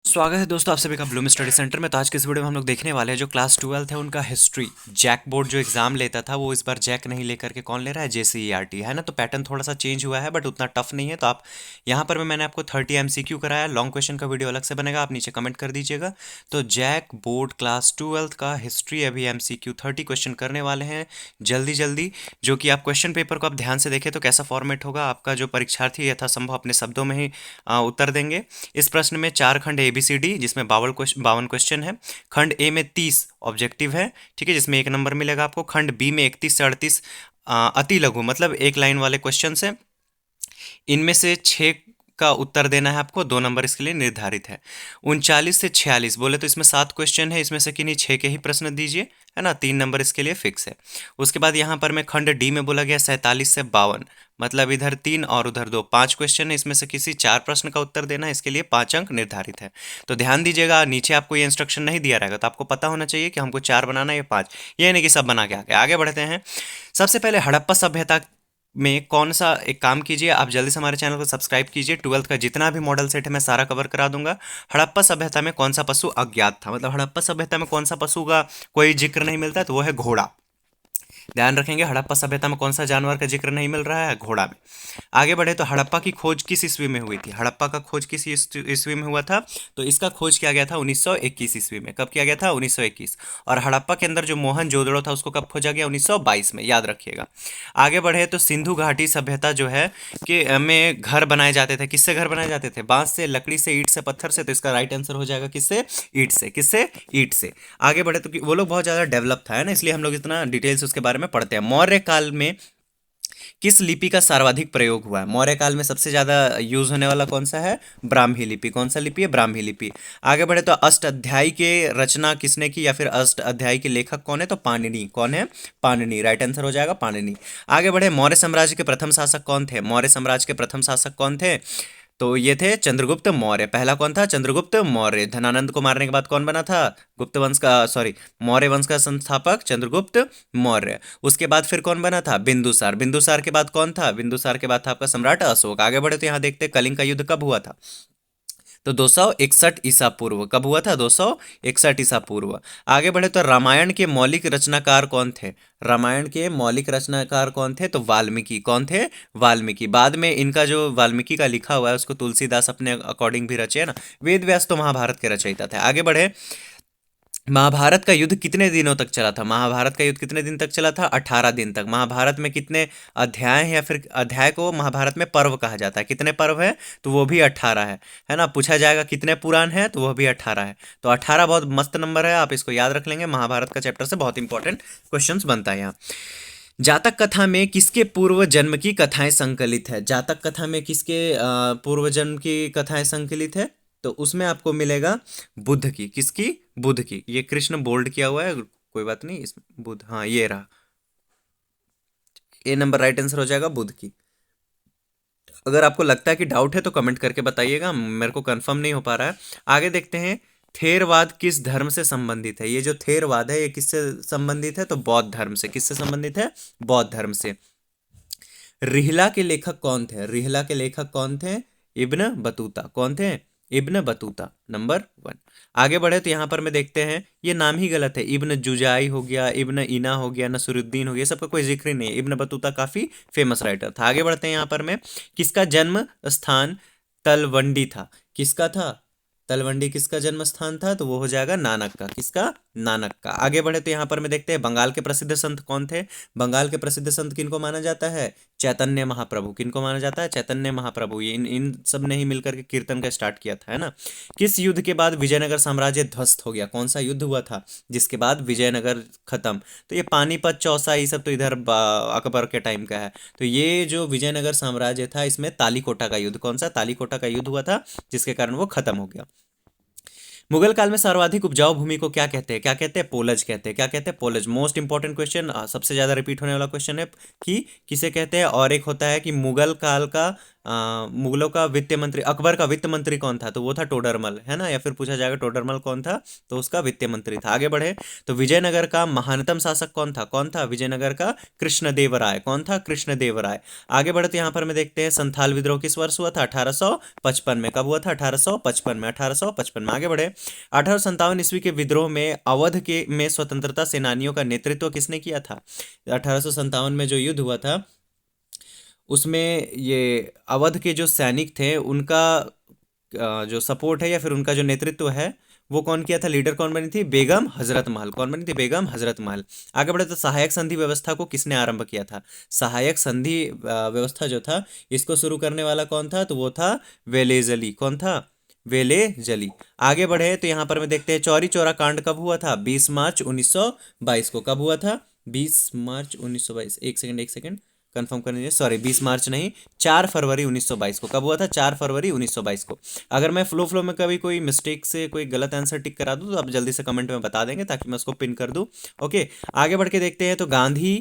स्वागत है दोस्तों आप सभी का ब्लूम स्टडी सेंटर में। तो आज के इस वीडियो में हम लोग देखने वाले हैं जो क्लास 12 है उनका हिस्ट्री। जैक बोर्ड जो एग्जाम लेता था वो इस बार जैक नहीं लेकर के कौन ले रहा है, जेसीईआरटी, है ना। तो पैटर्न थोड़ा सा चेंज हुआ है बट उतना टफ नहीं है। तो आप यहाँ पर मैंने आपको 30 एमसीक्यू कराया, लॉन्ग क्वेश्चन का वीडियो अलग से बनेगा, आप नीचे कमेंट कर दीजिएगा। तो जैक बोर्ड क्लास 12 का हिस्ट्री अभी एमसीक्यू 30 क्वेश्चन करने वाले हैं जल्दी जल्दी। जो कि आप क्वेश्चन पेपर को आप ध्यान से देखें तो कैसा फॉर्मेट होगा आपका, जो परीक्षार्थी यथासंभव अपने शब्दों में ही उत्तर देंगे। इस प्रश्न में 4 खंड ABCD जिसमें 52 क्वेश्चन है। खंड ए में 30 ऑब्जेक्टिव है, ठीक है, जिसमें 1 नंबर मिलेगा आपको। खंड बी में 31 से 38 अति लघु मतलब 1 लाइन वाले क्वेश्चन है। इनमें से 6 का उत्तर देना है आपको, 2 नंबर इसके लिए निर्धारित है। 39 से 46 बोले तो इसमें 7 क्वेश्चन है, इसमें से किन्हीं 6 के ही प्रश्न दीजिए, है ना। 3 नंबर इसके लिए फिक्स है। उसके बाद यहाँ पर मैं खंड डी में बोला गया 47 से 52 मतलब इधर 3 और उधर 2, 5 क्वेश्चन है, इसमें से किसी 4 प्रश्न का उत्तर देना है, इसके लिए 5 अंक निर्धारित है। तो ध्यान दीजिएगा, नीचे आपको ये इंस्ट्रक्शन नहीं दिया रहेगा तो आपको पता होना चाहिए कि हमको 4 बनाना है या 5, ये नहीं कि सब बना के आगे बढ़ते हैं। सबसे पहले हड़प्पा सभ्यता में कौन सा एक काम कीजिए, आप जल्दी से हमारे चैनल को सब्सक्राइब कीजिए। 12th का जितना भी मॉडल सेट है मैं सारा कवर करा दूंगा। हड़प्पा सभ्यता में कौन सा पशु अज्ञात था, मतलब हड़प्पा सभ्यता में कौन सा पशु का कोई जिक्र नहीं मिलता है, तो वो है घोड़ा। ध्यान रखेंगे, हड़प्पा सभ्यता में कौन सा जानवर का जिक्र नहीं मिल रहा है, घोड़ा में। आगे बढ़े तो हड़प्पा की खोज किस ईस्वी में हुई थी, हड़प्पा का खोज किस ईस्वी में हुआ था, तो इसका खोज किया गया था 1921 ईस्वी में। कब किया गया था, 1921। और हड़प्पा के अंदर जो मोहन जोदड़ो था उसको कब खोजा गया, 1922 में, याद रखिएगा। आगे बढ़े तो सिंधु घाटी सभ्यता जो है कि में घर बनाए जाते थे, किससे घर बनाए जाते थे, बांस से, लकड़ी से, ईंट से, पत्थर से। तो इसका राइट आंसर हो जाएगा किससे, ईंट से। किससे, ईंट से। आगे बढ़े तो वो लोग बहुत ज्यादा डेवलप था, है ना, इसलिए हम लोग इतना डिटेल्स उसके बारे में पढ़ते हैं। मौर्य काल में किस लिपि का सर्वाधिक प्रयोग हुआ है, मौर्य काल में सबसे ज्यादा यूज होने वाला कौन सा है, ब्राह्मी लिपि। कौन सा लिपि है, ब्राह्मी लिपि। आगे बढ़े तो अष्ट अध्यायी के रचना किसने की, या फिर अष्ट अध्यायी के लेखक कौन है, तो पाणिनि। कौन है, पाणिनि, राइट आंसर हो जाएगा पाणिनि। आगे बढ़े, मौर्य साम्राज्य के प्रथम शासक कौन थे, मौर्य साम्राज्य के प्रथम शासक कौन थे, तो ये थे चंद्रगुप्त मौर्य। पहला कौन था, चंद्रगुप्त मौर्य। धनानंद को मारने के बाद कौन बना था, गुप्त वंश का, सॉरी, मौर्य वंश का संस्थापक चंद्रगुप्त मौर्य। उसके बाद फिर कौन बना था, बिंदुसार। बिंदुसार के बाद कौन था, बिंदुसार के बाद था आपका सम्राट अशोक। आगे बढ़े तो यहाँ देखते हैं कलिंग का युद्ध कब हुआ था, तो 261 ईसा पूर्व। कब हुआ था, 261 ईसा पूर्व। आगे बढ़े तो रामायण के मौलिक रचनाकार कौन थे, रामायण के मौलिक रचनाकार कौन थे, तो वाल्मीकि। कौन थे, वाल्मीकि। बाद में इनका जो वाल्मीकि का लिखा हुआ है उसको तुलसीदास अपने अकॉर्डिंग भी रचे, है ना। वेद व्यास तो महाभारत के रचयिता थे। आगे बढ़े, महाभारत का युद्ध कितने दिनों तक चला था, महाभारत का युद्ध कितने दिन तक चला था, 18 दिन तक। महाभारत में कितने अध्याय हैं, या फिर अध्याय को महाभारत में पर्व कहा जाता है, कितने पर्व है, तो वो भी 18 है ना। पूछा जाएगा कितने पुराण है, तो वो भी 18 है। तो 18 बहुत मस्त नंबर है, आप इसको याद रख लेंगे, महाभारत का चैप्टर से बहुत इंपॉर्टेंट क्वेश्चन बनता है यहाँ। जातक कथा में किसके पूर्व जन्म की कथाएं संकलित है, जातक कथा में किसके पूर्व जन्म की कथाएं संकलित है, तो उसमें आपको मिलेगा बुद्ध की। किसकी, बुद्ध की। ये कृष्ण बोल्ड किया हुआ है, कोई बात नहीं, इस बुद्ध, हाँ ये रहा, ए नंबर राइट आंसर हो जाएगा बुद्ध की। अगर आपको लगता है कि डाउट है तो कमेंट करके बताइएगा, मेरे को कंफर्म नहीं हो पा रहा है। आगे देखते हैं, थेरवाद किस धर्म से संबंधित है, ये जो थेरवाद है ये किससे संबंधित है, तो बौद्ध धर्म से। किससे संबंधित है, बौद्ध धर्म से। रिहला के लेखक कौन थे, रिहला के लेखक कौन थे, इब्न बतूता। कौन थे, इब्न बतूता, नंबर 1। आगे बढ़े तो यहाँ पर मैं देखते हैं ये नाम ही गलत है, इब्न जुजाई हो गया, इब्न इना हो गया, नसरुद्दीन हो गया, सबका कोई जिक्र ही नहीं है। इब्न बतूता काफी फेमस राइटर था। आगे बढ़ते हैं, यहाँ पर मैं, किसका जन्म स्थान तलवंडी था, किसका था, तलवंडी किसका जन्म स्थान था, तो वो हो जाएगा नानक का। किसका, नानक का। आगे बढ़े तो यहाँ पर मैं देखते हैं बंगाल के प्रसिद्ध संत कौन थे, बंगाल के प्रसिद्ध संत किनको माना जाता है, चैतन्य महाप्रभु। किनको माना जाता है, चैतन्य महाप्रभु। ये इन सब ने ही मिलकर के कीर्तन का स्टार्ट किया था, है ना। किस युद्ध के बाद विजयनगर साम्राज्य ध्वस्त हो गया, कौन सा युद्ध हुआ था जिसके बाद विजयनगर खत्म, तो ये पानीपत, चौसा, ये सब तो इधर अकबर के टाइम का है। तो ये जो विजयनगर साम्राज्य था इसमें तालीकोटा का युद्ध, कौन सा, तालीकोटा का युद्ध हुआ था, जिसके कारण वो खत्म हो गया। मुगल काल में सर्वाधिक उपजाऊ भूमि को क्या कहते हैं, क्या कहते हैं, पोलज कहते हैं। क्या कहते हैं, पोलज। मोस्ट इंपॉर्टेंट क्वेश्चन, सबसे ज्यादा रिपीट होने वाला क्वेश्चन है कि किसे कहते हैं। और एक होता है कि मुगल काल का मुगलों का वित्त मंत्री, अकबर का वित्त मंत्री कौन था? तो वो था टोडरमल, है ना? या फिर पूछा जाएगा टोडरमल कौन था, तो उसका वित्त मंत्री था। आगे बढ़े तो विजयनगर का महानतम शासक कौन था? कौन था विजयनगर का? कृष्णदेवराय। कौन था? कृष्णदेवराय। आगे बढ़े तो यहाँ पर में देखते हैं संथाल विद्रोह किस वर्ष हुआ था? 1855 में। कब हुआ था? 1855 में। 1855 में। आगे बढ़े 1857 ईस्वी के विद्रोह में अवध के में स्वतंत्रता सेनानियों का नेतृत्व किसने किया था? 1857 में जो युद्ध हुआ था उसमें ये अवध के जो सैनिक थे उनका जो सपोर्ट है या फिर उनका जो नेतृत्व है वो कौन किया था? लीडर कौन बनी थी? बेगम हजरत महल। कौन बनी थी? बेगम हजरत महल। आगे बढ़े तो सहायक संधि व्यवस्था को किसने आरंभ किया था? सहायक संधि व्यवस्था जो था इसको शुरू करने वाला कौन था? तो वो था वेलेजली। कौन था? वेलेजली। आगे बढ़े तो यहाँ पर में देखते हैं चौरी चौरा कांड कब हुआ था? 20 मार्च 1922 को। कब हुआ था? 20 मार्च 1922। एक सेकंड कंफर्म करने दीजिए, सॉरी 20 मार्च नहीं, 4 फरवरी 1922 को। कब हुआ था? 4 फरवरी 1922 को। अगर मैं फ्लो में कभी कोई मिस्टेक से कोई गलत आंसर टिक करा दूं तो आप जल्दी से कमेंट में बता देंगे ताकि मैं उसको पिन कर दूं। ओके, आगे बढ़ के देखते हैं तो गांधी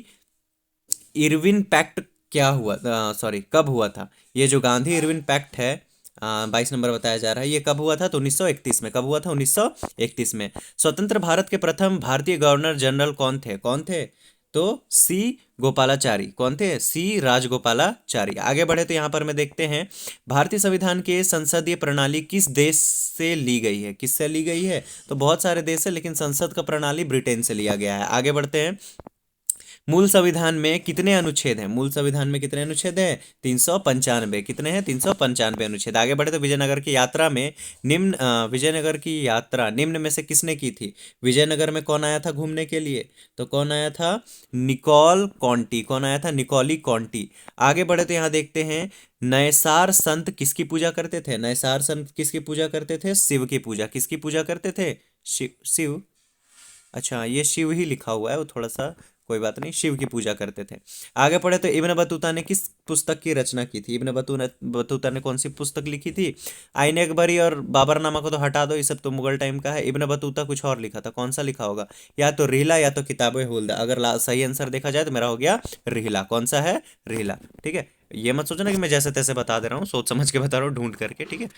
इरविन पैक्ट क्या हुआ, सॉरी कब हुआ था? ये जो गांधी इरविन पैक्ट है 22 नंबर बताया जा रहा है, ये कब हुआ था? तो 1931 में। कब हुआ था? 1931 में। स्वतंत्र भारत के प्रथम भारतीय गवर्नर जनरल कौन थे? कौन थे? तो सी गोपालाचारी। कौन थे? सी राजगोपालाचारी। आगे बढ़े तो यहाँ पर मैं देखते हैं भारतीय संविधान के संसदीय प्रणाली किस देश से ली गई है? किससे ली गई है? तो बहुत सारे देश है लेकिन संसद का प्रणाली ब्रिटेन से लिया गया है। आगे बढ़ते हैं मूल संविधान में कितने अनुच्छेद हैं? मूल संविधान में कितने अनुच्छेद हैं? 395। कितने हैं? 395 अनुच्छेद। आगे बढ़े तो विजयनगर की यात्रा में विजयनगर की यात्रा निम्न में से किसने की थी? विजयनगर में कौन आया था घूमने के लिए? तो कौन आया था? निकोल कॉन्टी। कौन आया था? निकोली कॉन्टी। आगे बढ़े तो यहाँ देखते हैं नयसार संत किसकी पूजा करते थे? नयसार संत किसकी पूजा करते थे? शिव की पूजा। किसकी पूजा करते थे? शिव। अच्छा, ये शिव ही लिखा हुआ है, वो थोड़ा सा कोई बात नहीं, शिव की पूजा करते थे। आगे पढ़े तो इब्न बतूता ने किस पुस्तक की रचना की थी? इब्न बतूता ने कौन सी पुस्तक लिखी थी? आईन अकबरी और बाबरनामा को तो हटा दो, ये सब तो मुगल टाइम का है। इब्न बतूता कुछ और लिखा था, कौन सा लिखा होगा? या तो रिहला या तो किताब हुल्दा। अगर सही आंसर देखा जाए तो मेरा हो गया रिहला। कौन सा है? रिहला। ठीक है, ये मत सोचना कि मैं जैसे तैसे बता दे रहा हूँ, सोच समझ के बता रहा हूँ, ढूंढ करके। ठीक है,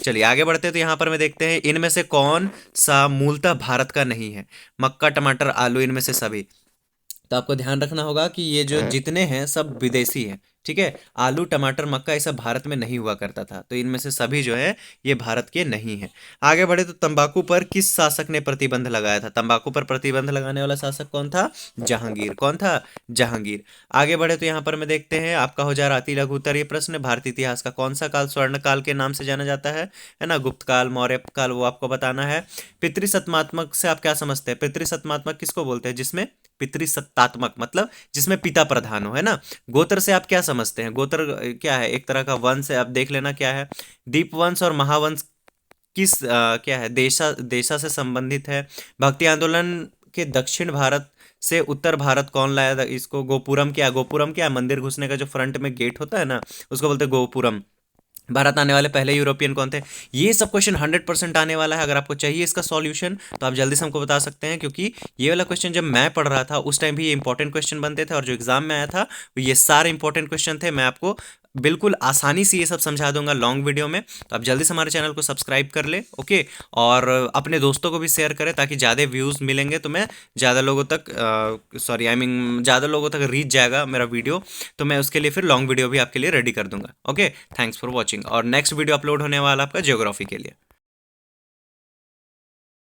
चलिए आगे बढ़ते हैं तो यहाँ पर मैं देखते हैं इनमें से कौन सा मूलतः भारत का नहीं है? मक्का, टमाटर, आलू, इनमें से सभी। तो आपको ध्यान रखना होगा कि ये जो जितने हैं सब विदेशी हैं। ठीक है, आलू, टमाटर, मक्का ये सब भारत में नहीं हुआ करता था, तो इनमें से सभी जो है ये भारत के नहीं है। आगे बढ़े तो तंबाकू पर किस शासक ने प्रतिबंध लगाया था? तंबाकू पर प्रतिबंध लगाने वाला शासक कौन था? जहांगीर। कौन था? जहांगीर। आगे बढ़े तो यहाँ पर मैं देखते हैं आपका हो जा रहा अति लघु उत्तर ये प्रश्न, भारतीय इतिहास का कौन सा काल स्वर्ण काल के नाम से जाना जाता है ना? गुप्त काल, मौर्य काल, वो आपको बताना है। पितृसत्तात्मक से आप क्या समझते हैं? पितृसत्तात्मक किसको बोलते हैं? जिसमें पितृसत्तात्मक मतलब जिसमें पिता प्रधान हो, है ना? गोत्र से आप क्या समझते हैं? गोत्र क्या है? एक तरह का वंश है, आप देख लेना क्या है। दीप वंश और महावंश किस क्या है? देशा से संबंधित है। भक्ति आंदोलन के दक्षिण भारत से उत्तर भारत कौन लाया था इसको? गोपुरम क्या? गोपुरम क्या? मंदिर घुसने का जो फ्रंट में गेट होता है ना, उसको बोलते हैं गोपुरम। भारत आने वाले पहले यूरोपियन कौन थे? ये सब क्वेश्चन 100% आने वाला है। अगर आपको चाहिए इसका सॉल्यूशन तो आप जल्दी से हमको बता सकते हैं, क्योंकि ये वाला क्वेश्चन जब मैं पढ़ रहा था उस टाइम भी ये इंपॉर्टेंट क्वेश्चन बनते थे, और जो एग्जाम में आया था ये सारे इंपॉर्टेंट क्वेश्चन थे। मैं आपको बिल्कुल आसानी से ये सब समझा दूंगा लॉन्ग वीडियो में, तो आप जल्दी से हमारे चैनल को सब्सक्राइब कर ले। ओके, और अपने दोस्तों को भी शेयर करें ताकि ज़्यादा व्यूज़ मिलेंगे तो मैं ज़्यादा लोगों तक सॉरी आई मीन ज़्यादा लोगों तक रीच जाएगा मेरा वीडियो, तो मैं उसके लिए फिर लॉन्ग वीडियो भी आपके लिए रेडी कर दूंगा। Okay, thanks for watching. और नेक्स्ट वीडियो अपलोड होने वाला आपका ज्योग्राफी के लिए।